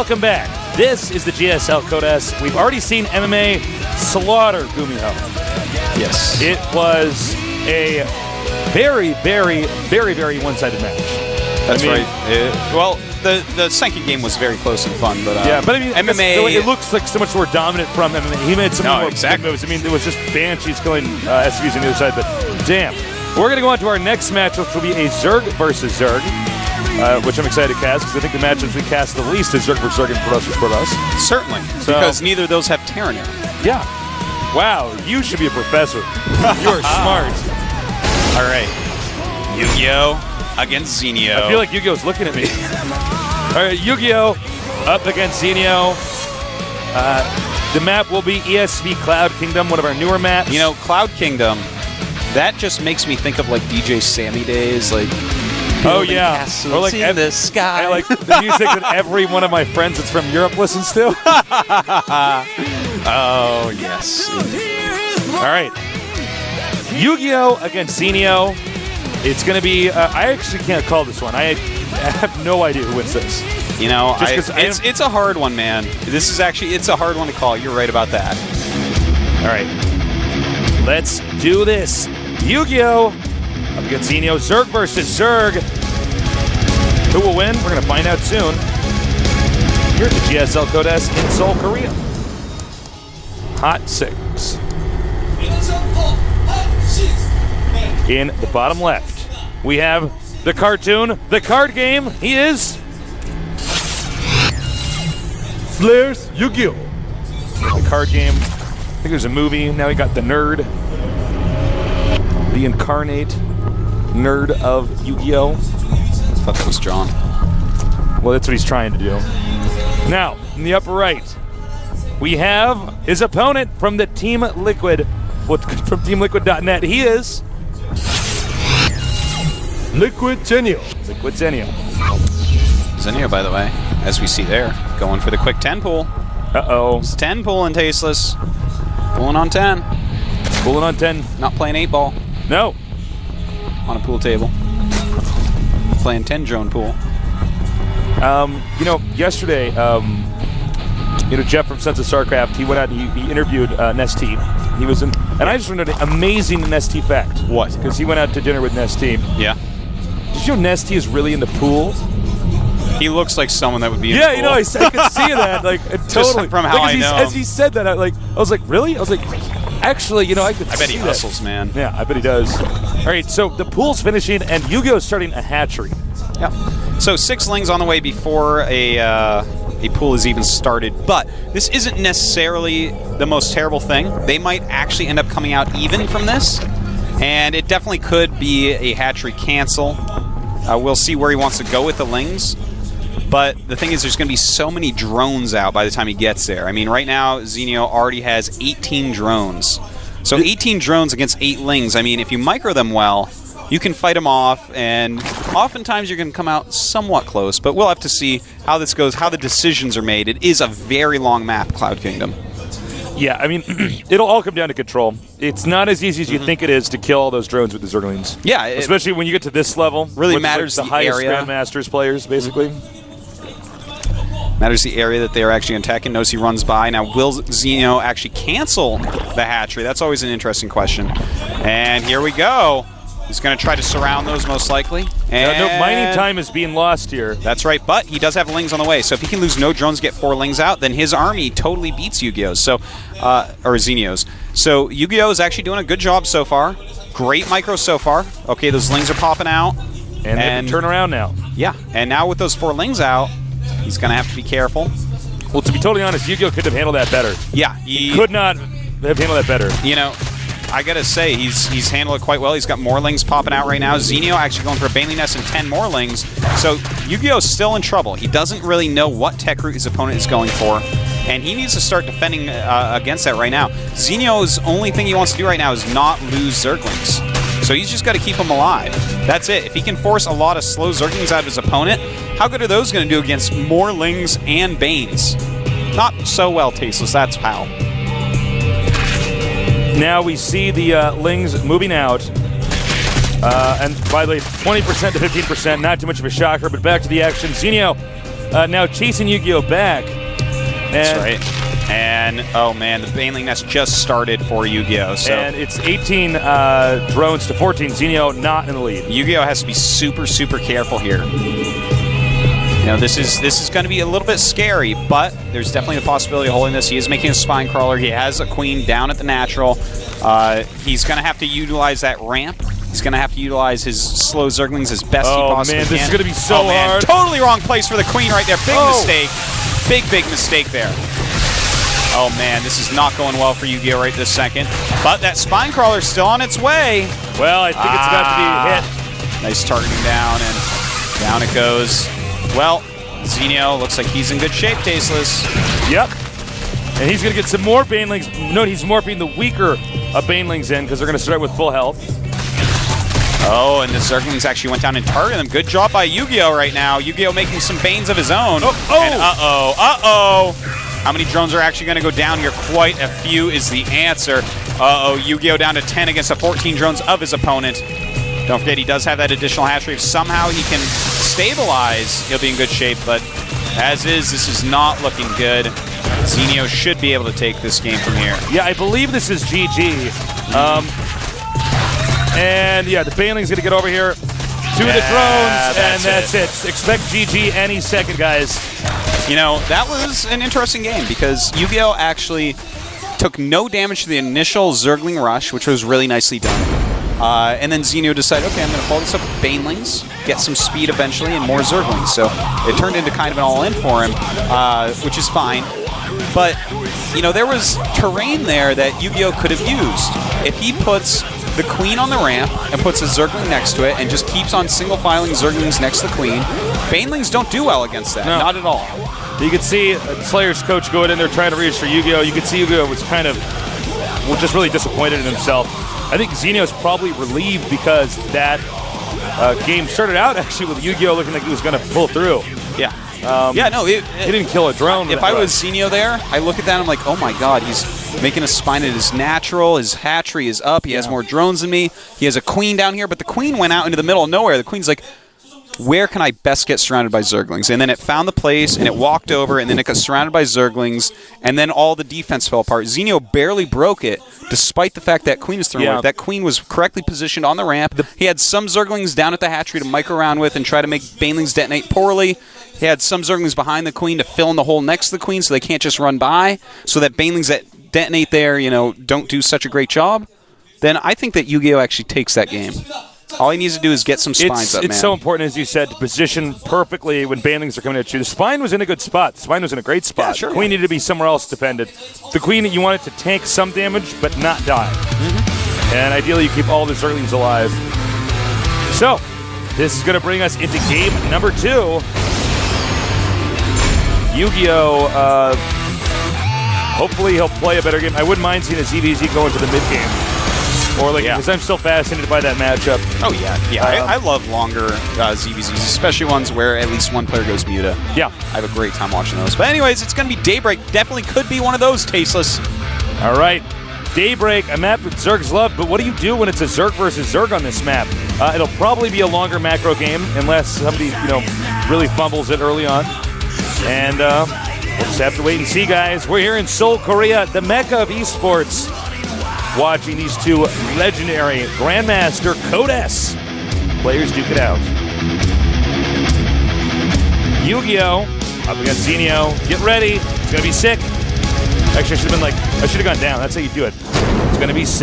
Welcome back. This is the GSL Code S. We've already seen MMA slaughter GOMTV. Yes. It was a very, very, very, very one-sided match. That's right. Well, the second game was very close and fun, but yeah, but I mean, MMA. It looks like so much more dominant from MMA. He made some more exactly. moves. I mean, it was just Banshees killing SVs on the other side, but damn. We're going to go on to our next match, which will be a Zerg versus Zerg, which I'm excited to cast, because I think the matches we cast the least is Zerg versus Zerg and Protoss versus Protoss. Certainly, because neither of those have Terranir. Yeah. Wow, you should be a professor. You are smart. All right. YugiOh against Zenio. I feel like Yu-Gi-Oh's looking at me. All right, YugiOh up against Zenio. The map will be ESV Cloud Kingdom, one of our newer maps. You know, Cloud Kingdom, that just makes me think of like DJ Sammy days, like. Oh yeah, or like in the sky. I like the music that every one of my friends that's from Europe listens to. Oh yes. All right, Yu-Gi-Oh against Zenio. It's going to be. I actually can't call this one. I have no idea who wins this. You know, it's a hard one, man. This is actually it's a hard one to call. You're right about that. All right, let's do this. Yu-Gi-Oh up against Zenio. Zerg versus Zerg. Who will win? We're going to find out soon. Here's the GSL Code S in Seoul, Korea. Hot 6. In the bottom left, we have the cartoon, the card game. He is Flair's Yu-Gi-Oh! The card game. I think there's a movie. Now we got the nerd. The incarnate nerd of Yu-Gi-Oh! I thought that was John. Well, that's what he's trying to do. Now, in the upper right, we have his opponent from the Team Liquid, from TeamLiquid.net. He is Liquid Zenio. Liquid Zenio. Zenio, by the way, as we see there, going for the quick 10 pull. Uh-oh. It's 10 pulling, Tasteless. Pulling on 10. Pulling on 10. Not playing 8-ball. No. On a pool table. Playing 10 drone pool. You know, yesterday, Jeff from Sense of StarCraft, he went out and he interviewed Nestea. He was in, and I just learned an amazing Nestea fact. What? Because he went out to dinner with Nestea. Yeah. Did you know Nestea is really into pool? He looks like someone that would be in yeah, pool. you know, I could see that, like, totally. From how I know him. As he said that, I was like, really? I was like, actually, you know, I could see that. I bet he hustles, man. Yeah, I bet he does. All right, so the pool's finishing, and Yu-Gi-Oh! Is starting a hatchery. Yeah. So 6 lings on the way before a pool is even started, but this isn't necessarily the most terrible thing. They might actually end up coming out even from this, and it definitely could be a hatchery cancel. We'll see where he wants to go with the lings, but the thing is there's going to be so many drones out by the time he gets there. I mean, right now, Zenio already has 18 drones. So 18 drones against 8 lings. I mean, if you micro them well, you can fight them off, and oftentimes you're going to come out somewhat close, but we'll have to see how this goes, how the decisions are made. It is a very long map, Cloud Kingdom. Yeah, I mean, it'll all come down to control. It's not as easy as you think it is to kill all those drones with the Zerglings. Yeah. Especially when you get to this level. Really matters the highest Grandmasters players, basically. Matters the area that they are actually attacking. Notice he runs by. Now, will Zenio actually cancel the hatchery? That's always an interesting question. And here we go. He's going to try to surround those most likely. And no mining time is being lost here. That's right, but he does have lings on the way. So if he can lose no drones, get 4 lings out, then his army totally beats Yu-Gi-Oh's. So, or Zenio's. So Yu-Gi-Oh! Is actually doing a good job so far. Great micro so far. Okay, those lings are popping out. And they can turn around now. Yeah, and now with those 4 lings out, he's going to have to be careful. Well, to be totally honest, Yu-Gi-Oh! Could have handled that better. Yeah. He could not have handled that better. You know, I gotta say, he's handled it quite well. He's got more lings popping out right now. Zenio actually going for a Baneling Nest and 10 more lings. So Yu-Gi-Oh! Is still in trouble. He doesn't really know what tech route his opponent is going for, and he needs to start defending against that right now. Zenio's only thing he wants to do right now is not lose Zerglings. So he's just got to keep them alive. That's it. If he can force a lot of slow Zerglings out of his opponent, how good are those going to do against more lings and Banes? Not so well, Tasteless. That's how. Now we see the lings moving out. And by the way, 20% to 15%, not too much of a shocker, but back to the action. Zenio now chasing Yu-Gi-Oh back. That's right. And, oh man, the Baneling Nest just started for Yu-Gi-Oh! So. And it's 18 drones to 14. Zenio not in the lead. Yu-Gi-Oh! Has to be super, super careful here. You know, this is going to be a little bit scary, but there's definitely the possibility of holding this. He is making a spine crawler. He has a queen down at the natural. He's going to have to utilize that ramp. He's going to have to utilize his slow Zerglings as best he possibly can. Oh man, this is going to be so hard. Totally wrong place for the queen right there. Big mistake. Big mistake there. Oh man, this is not going well for Yu-Gi-Oh! Right this second. But that spine crawler's still on its way. Well, I think it's about to be hit. Nice targeting down, and down it goes. Well, Zenio looks like he's in good shape, Tasteless. Yep. And he's going to get some more Banelings. Note he's morphing the weaker of Banelings in because they're going to start with full health. Oh, and the Zerglings actually went down and targeted them. Good job by Yu-Gi-Oh! Right now. Yu-Gi-Oh! Making some Banes of his own. And how many drones are actually going to go down here? Quite a few is the answer. Yu-Gi-Oh! Down to 10 against the 14 drones of his opponent. Don't forget, he does have that additional hash rate. If somehow he can stabilize, he'll be in good shape, but as is, this is not looking good. Zenio should be able to take this game from here. Yeah, I believe this is GG. And yeah, the Baneling's going to get over here to the drones, and that's it. Expect GG any second, guys. You know, that was an interesting game because Yu-Gi-Oh! Actually took no damage to the initial Zergling rush, which was really nicely done. And then Zenio decided, okay, I'm going to follow this up with Banelings, get some speed eventually, and more Zerglings. So it turned into kind of an all-in for him, which is fine. But, you know, there was terrain there that Yu-Gi-Oh! Could have used. If he puts the queen on the ramp and puts a Zergling next to it and just keeps on single-filing Zerglings next to the queen, Banelings don't do well against that. No. Not at all. You could see Slayer's coach going in there trying to reach for Yu-Gi-Oh! You could see Yu-Gi-Oh! Was kind of just really disappointed in himself. I think Zenio's probably relieved because that game started out actually with Yu-Gi-Oh! Looking like he was going to pull through. Yeah. He didn't kill a drone. If I was Zenio there, I look at that and I'm like, oh my god, he's making a spine at his natural, his hatchery is up, he has more drones than me, he has a queen down here, but the queen went out into the middle of nowhere. The queen's like, where can I best get surrounded by Zerglings? And then it found the place, and it walked over, and then it got surrounded by Zerglings, and then all the defense fell apart. Zenio barely broke it, despite the fact that queen is thrown away. That queen was correctly positioned on the ramp. He had some Zerglings down at the hatchery to micro around with and try to make Banelings detonate poorly. He had some Zerglings behind the queen to fill in the hole next to the queen so they can't just run by, so that Banelings that detonate there, you know, don't do such a great job. Then I think that Yu-Gi-Oh! Actually takes that game. All he needs to do is get some spines up, man. It's so important, as you said, to position perfectly when Banelings are coming at you. The spine was in a good spot. The spine was in a great spot. Yeah, sure. The queen needed to be somewhere else defended. The queen, you want it to tank some damage, but not die. And ideally, you keep all the Zerglings alive. So, this is going to bring us into game number 2. Yu-Gi-Oh! Hopefully, he'll play a better game. I wouldn't mind seeing a ZVZ go into the mid-game. Or because I'm still fascinated by that matchup. Oh yeah. I love longer ZVZs, especially ones where at least one player goes muta. Yeah, I have a great time watching those. But anyways, it's going to be Daybreak. Definitely could be one of those, Tasteless. All right, Daybreak, a map that Zergs love. But what do you do when it's a Zerg versus Zerg on this map? It'll probably be a longer macro game unless somebody really fumbles it early on. And we'll just have to wait and see, guys. We're here in Seoul, Korea, the mecca of esports, watching these two legendary Grandmaster Codes players duke it out. Yu-Gi-Oh! Up against Zenio. Get ready. It's going to be sick. Actually, I should have gone down. That's how you do it. It's going to be sick.